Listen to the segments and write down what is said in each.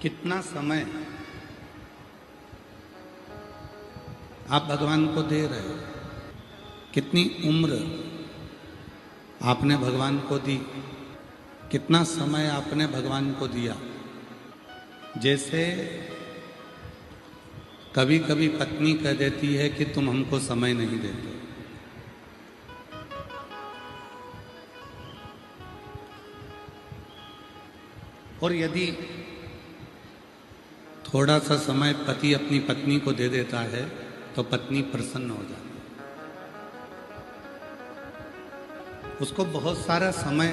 कितना समय आप भगवान को दे रहे हो, कितनी उम्र आपने भगवान को दी, कितना समय आपने भगवान को दिया। जैसे कभी कभी पत्नी कह देती है कि तुम हमको समय नहीं देते, और यदि थोड़ा सा समय पति अपनी पत्नी को दे देता है तो पत्नी प्रसन्न हो जाती है। उसको बहुत सारा समय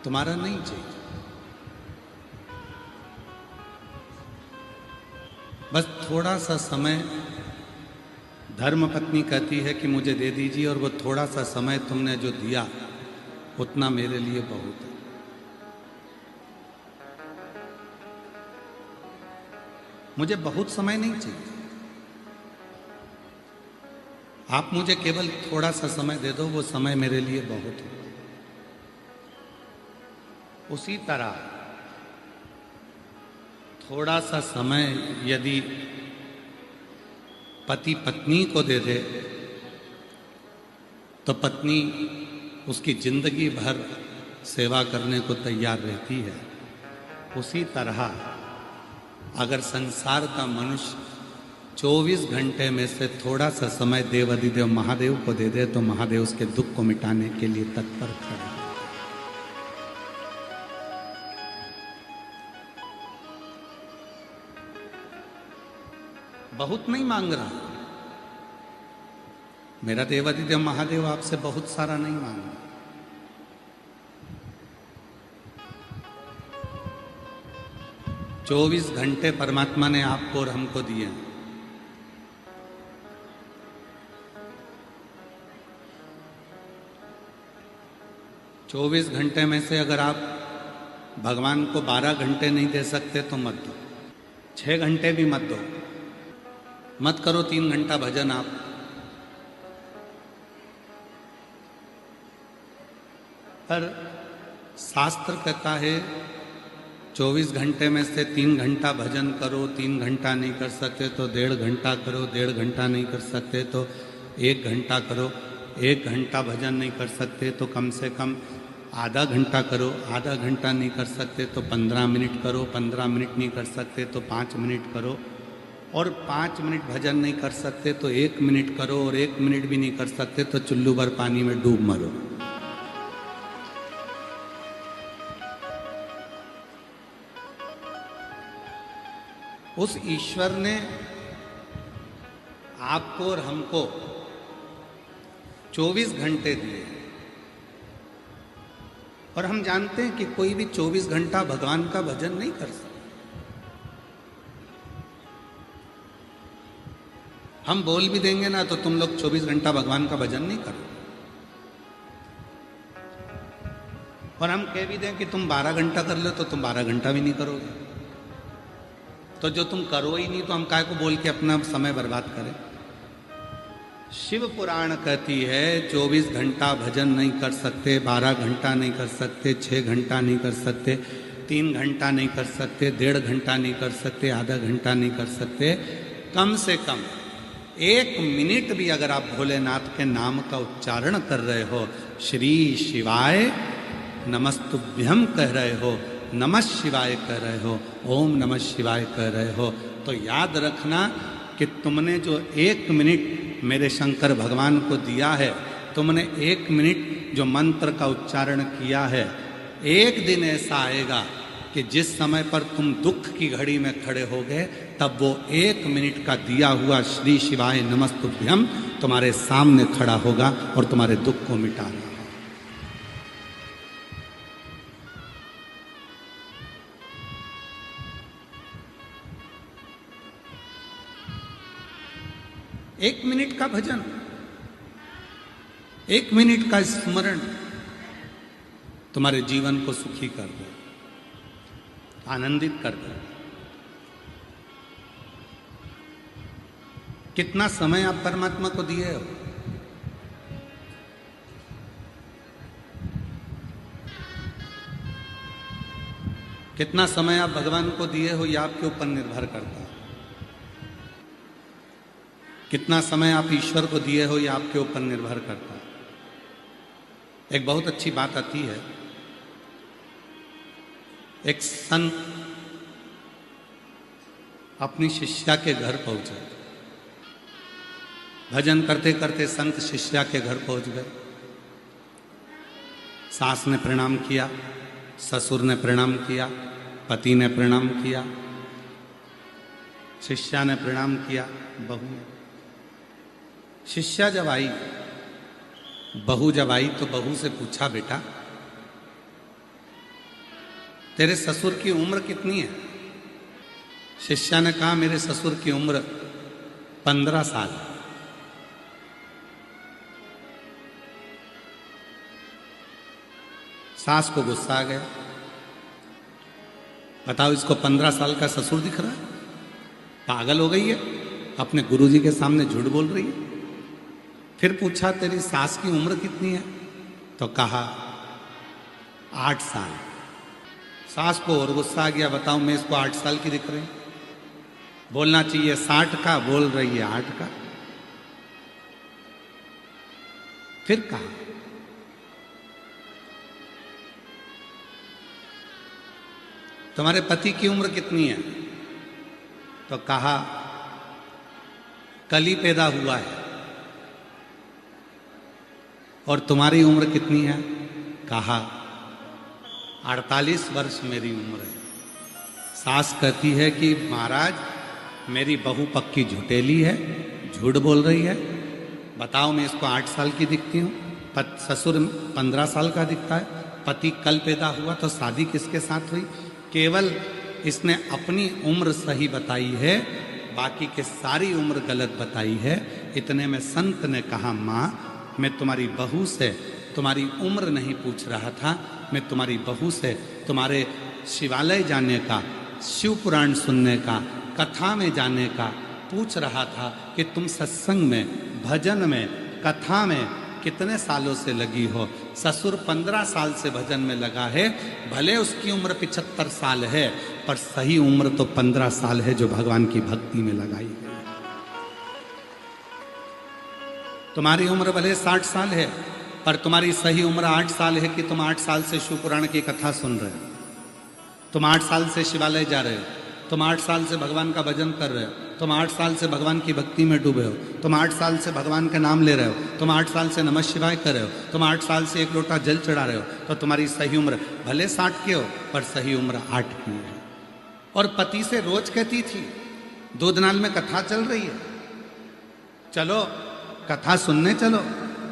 तुम्हारा नहीं चाहिए, बस थोड़ा सा समय धर्म पत्नी कहती है कि मुझे दे दीजिए, और वो थोड़ा सा समय तुमने जो दिया उतना मेरे लिए बहुत है। मुझे बहुत समय नहीं चाहिए, आप मुझे केवल थोड़ा सा समय दे दो, वो समय मेरे लिए बहुत है। उसी तरह थोड़ा सा समय यदि पति पत्नी को दे दे तो पत्नी उसकी जिंदगी भर सेवा करने को तैयार रहती है। उसी तरह अगर संसार का मनुष्य 24 घंटे में से थोड़ा सा समय देवाधिदेव महादेव को दे दे तो महादेव उसके दुख को मिटाने के लिए तत्पर खड़े हैं। बहुत नहीं मांग रहा, मेरा देवाधिदेव महादेव आपसे बहुत सारा नहीं मांग रहा। चौबीस घंटे परमात्मा ने आपको और हमको दिए। 24 घंटे में से अगर आप भगवान को 12 घंटे नहीं दे सकते तो मत दो, 6 घंटे भी मत दो, मत करो 3 घंटा भजन आप। पर शास्त्र कहता है 24 घंटे में से 3 घंटा भजन करो, 3 घंटा नहीं कर सकते तो 1.5 घंटा करो, 1.5 घंटा नहीं कर सकते तो 1 घंटा करो, 1 घंटा भजन नहीं कर सकते तो कम से कम आधा घंटा करो, आधा घंटा नहीं कर सकते तो 15 मिनट करो, 15 मिनट नहीं कर सकते तो 5 मिनट करो, और 5 मिनट भजन नहीं कर सकते तो 1 मिनट करो, और 1 मिनट भी नहीं कर सकते तो चुल्लू भर पानी में डूब मरो। उस ईश्वर ने आपको और हमको 24 घंटे दिए, और हम जानते हैं कि कोई भी 24 घंटा भगवान का भजन नहीं कर सकता। हम बोल भी देंगे ना तो तुम लोग 24 घंटा भगवान का भजन नहीं करो, और हम कह भी दें कि तुम 12 घंटा कर लो तो तुम 12 घंटा भी नहीं करोगे। तो जो तुम करो ही नहीं तो हम काय को बोल के अपना समय बर्बाद करें। शिव पुराण कहती है 24 घंटा भजन नहीं कर सकते, 12 घंटा नहीं कर सकते, 6 घंटा नहीं कर सकते, 3 घंटा नहीं कर सकते, 1.5 घंटा नहीं कर सकते, आधा घंटा नहीं कर सकते, कम से कम 1 मिनट भी अगर आप भोलेनाथ के नाम का उच्चारण कर रहे हो, श्री शिवाय नमस्तुभ्यम कह रहे हो, नमः शिवाय कह रहे हो, ओम नमः शिवाय कह रहे हो, तो याद रखना कि तुमने जो 1 मिनट मेरे शंकर भगवान को दिया है, तुमने 1 मिनट जो मंत्र का उच्चारण किया है, एक दिन ऐसा आएगा कि जिस समय पर तुम दुख की घड़ी में खड़े होगे तब वो 1 मिनट का दिया हुआ श्री शिवाय नमस्तुभ्यम तुम्हारे सामने खड़ा होगा और तुम्हारे दुख को मिटाएगा। एक मिनट का भजन, 1 मिनट का स्मरण तुम्हारे जीवन को सुखी कर दे, आनंदित कर दे। कितना समय आप परमात्मा को दिए हो? कितना समय आप भगवान को दिए हो ये आपके ऊपर निर्भर करता है। कितना समय आप ईश्वर को दिए हो ये आपके ऊपर निर्भर करता है। एक बहुत अच्छी बात आती है, एक संत अपनी शिष्या के घर पहुंचे। भजन करते करते संत शिष्या के घर पहुंच गए। सास ने प्रणाम किया, ससुर ने प्रणाम किया, पति ने प्रणाम किया, शिष्या ने प्रणाम किया, बहू ने। शिष्या जब आई, बहू जब आई तो बहू से पूछा, बेटा तेरे ससुर की उम्र कितनी है? शिष्या ने कहा, मेरे ससुर की उम्र 15 साल है। सास को गुस्सा आ गया, बताओ इसको 15 साल का ससुर दिख रहा है? पागल हो गई है, अपने गुरुजी के सामने झूठ बोल रही है। फिर पूछा, तेरी सास की उम्र कितनी है? तो कहा 8 साल। सास को और गुस्सा आ गया, बताओ मैं इसको 8 साल की दिख रही? बोलना चाहिए 60 का, बोल रही है 8 का। फिर कहा, तुम्हारे पति की उम्र कितनी है? तो कहा कल ही पैदा हुआ है। और तुम्हारी उम्र कितनी है? कहा 48 वर्ष मेरी उम्र है। सास कहती है कि महाराज मेरी बहू पक्की झुटेली है, झूठ बोल रही है। बताओ मैं इसको 8 साल की दिखती हूँ, ससुर 15 साल का दिखता है, पति कल पैदा हुआ, तो शादी किसके साथ हुई? केवल इसने अपनी उम्र सही बताई है, बाकी के सारी उम्र गलत बताई है। इतने में संत ने कहा, माँ मैं तुम्हारी बहू से तुम्हारी उम्र नहीं पूछ रहा था, मैं तुम्हारी बहू से तुम्हारे शिवालय जाने का, शिव पुराण सुनने का, कथा में जाने का पूछ रहा था कि तुम सत्संग में, भजन में, कथा में कितने सालों से लगी हो। ससुर 15 साल से भजन में लगा है, भले उसकी उम्र 75 साल है, पर सही उम्र तो 15 साल है जो भगवान की भक्ति में लगाई गई है। तुम्हारी उम्र भले 60 साल है, पर तुम्हारी सही उम्र 8 साल है कि तुम 8 साल से शिव पुराण की कथा सुन रहे हो, तुम 8 साल से शिवालय जा रहे हो, तुम 8 साल से भगवान का भजन कर रहे हो, तुम 8 साल से भगवान की भक्ति में डूबे हो, तुम 8 साल से भगवान का नाम ले रहे हो, तुम 8 साल से नमः शिवाय कर रहे हो, तुम 8 साल से 1 लोटा जल चढ़ा रहे हो, तो तुम्हारी सही उम्र भले 60 की हो, पर सही उम्र 8 की है। और पति से रोज कहती थी, दूधनाल में कथा चल रही है, चलो कथा सुनने चलो।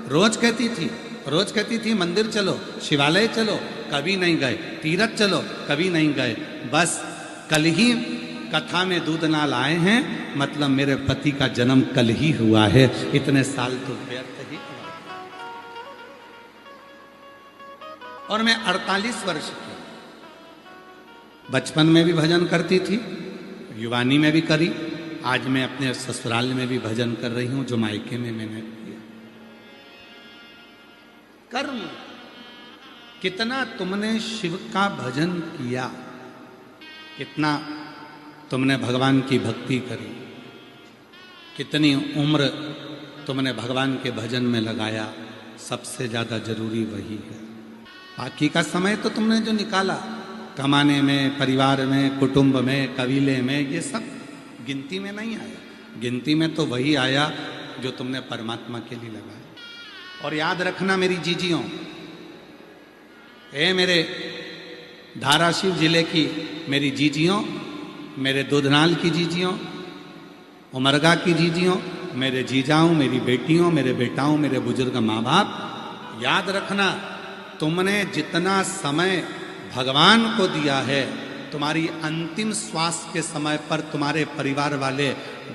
रोज कहती थी, रोज कहती थी मंदिर चलो, शिवालय चलो, कभी नहीं गए। तीरथ चलो, कभी नहीं गए। बस कल ही कथा में दूधनाल आए हैं, मतलब मेरे पति का जन्म कल ही हुआ है, इतने साल तो व्यर्थ ही हुआ। और मैं 48 वर्ष की, बचपन में भी भजन करती थी, युवानी में भी करी, आज मैं अपने ससुराल में भी भजन कर रही हूं, जो मायके में मैंने किया। कर्म, कितना तुमने शिव का भजन किया, कितना तुमने भगवान की भक्ति करी, कितनी उम्र तुमने भगवान के भजन में लगाया, सबसे ज़्यादा जरूरी वही है। बाकी का समय तो तुमने जो निकाला कमाने में, परिवार में, कुटुंब में, कबीले में, ये सब गिनती में नहीं आया। गिनती में तो वही आया जो तुमने परमात्मा के लिए लगाया। और याद रखना मेरी जीजियों, मेरे धाराशिव जिले की मेरी जीजियों, मेरे दूधनाल की जीजियों, उमरगा की जीजियों, मेरे जीजाओं, मेरी बेटियों, मेरे बेटाओं, मेरे बुजुर्ग माँ बाप, याद रखना तुमने जितना समय भगवान को दिया है, तुम्हारी अंतिम श्वास के समय पर तुम्हारे परिवार वाले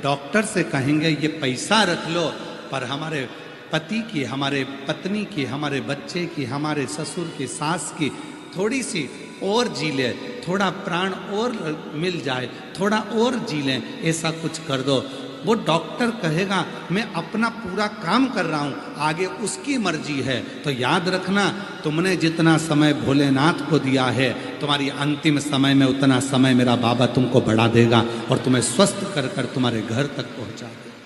डॉक्टर से कहेंगे ये पैसा रख लो, पर हमारे पति की, हमारे पत्नी की, हमारे बच्चे की, हमारे ससुर की, सास की थोड़ी सी और जी ले, थोड़ा प्राण और मिल जाए, थोड़ा और जी लें, ऐसा कुछ कर दो। वो डॉक्टर कहेगा मैं अपना पूरा काम कर रहा हूं, आगे उसकी मर्जी है। तो याद रखना, तुमने जितना समय भोलेनाथ को दिया है, तुम्हारी अंतिम समय में उतना समय मेरा बाबा तुमको बढ़ा देगा और तुम्हें स्वस्थ कर कर तुम्हारे घर तक पहुंचा देगा।